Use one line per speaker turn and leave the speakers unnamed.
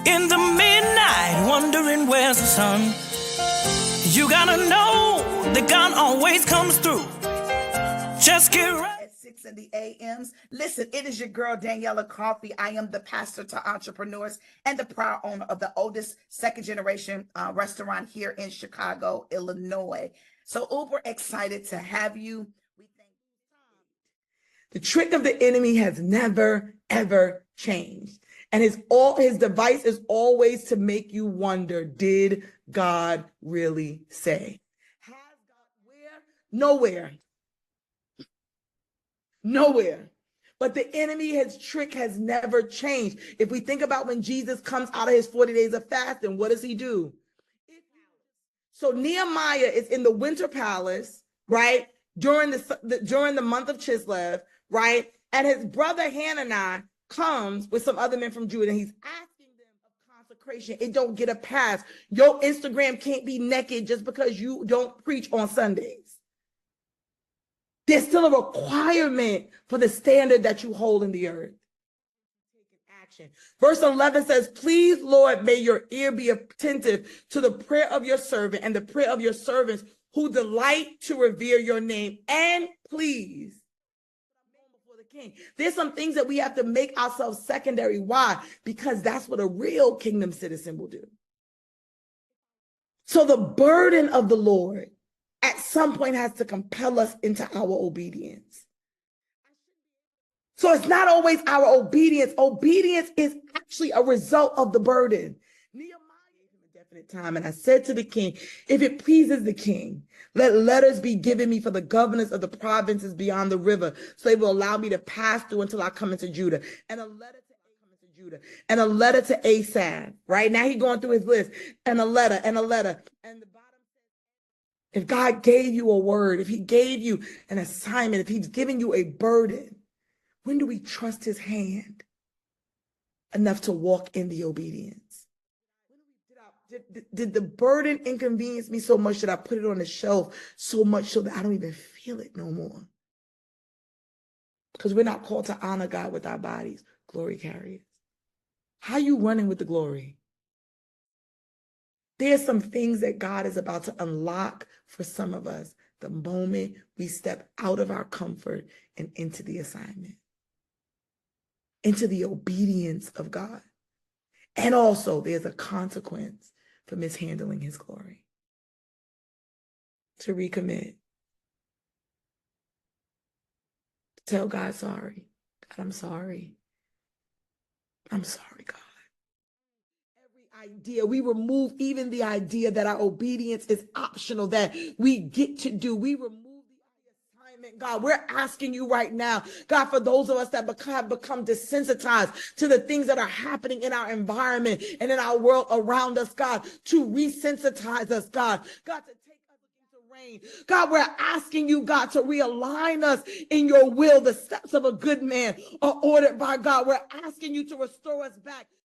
in the midnight, wondering where's the sun. You gotta know that God always comes through. Just get right.
At 6 in the a.m.s. Listen, it is your girl, Daniella Coffey. I am the pastor to entrepreneurs and the proud owner of the oldest second-generation restaurant here in Chicago, Illinois. So uber excited to have you. We thank you. The trick of the enemy has never, ever changed. And his device is always to make you wonder, did God really say? Has God where? Nowhere. Nowhere. But the enemy's trick has never changed. If we think about when Jesus comes out of his 40 days of fasting, what does he do? So Nehemiah is in the winter palace, right? During the month of Chislev, right? And his brother Hananiah comes with some other men from Judah, and he's asking them of consecration. It don't get a pass. Your Instagram can't be naked just because you don't preach on Sundays. There's still a requirement for the standard that you hold in the earth. Action. Verse 11 says, please, Lord, may your ear be attentive to the prayer of your servant and the prayer of your servants who delight to revere your name. And please, before the king. There's some things that we have to make ourselves secondary. Why? Because that's what a real kingdom citizen will do. So the burden of the Lord at some point has to compel us into our obedience. So it's not always our obedience. Obedience is actually a result of the burden. Nehemiah gave him a definite time, and I said to the king, if it pleases the king, let letters be given me for the governors of the provinces beyond the river, so they will allow me to pass through until I come into Judah. And a letter to Asaph, right? Now he's going through his list, and a letter. And the bottom says, if God gave you a word, if he gave you an assignment, if he's giving you a burden, when do we trust his hand enough to walk in the obedience? Did the burden inconvenience me so much that I put it on the shelf so much so that I don't even feel it no more? Because we're not called to honor God with our bodies, glory carriers. How are you running with the glory? There's some things that God is about to unlock for some of us the moment we step out of our comfort and into the assignment, into the obedience of God. And also there's a consequence for mishandling his glory. To recommit. To tell God, sorry. God, I'm sorry. I'm sorry, God. Idea. We remove even the idea that our obedience is optional, that we get to do. We remove the assignment, God. We're asking you right now, God, for those of us that become desensitized to the things that are happening in our environment and in our world around us, God, to resensitize us, God. God, to take us into reign. God, we're asking you, God, to realign us in your will. The steps of a good man are ordered by God. We're asking you to restore us back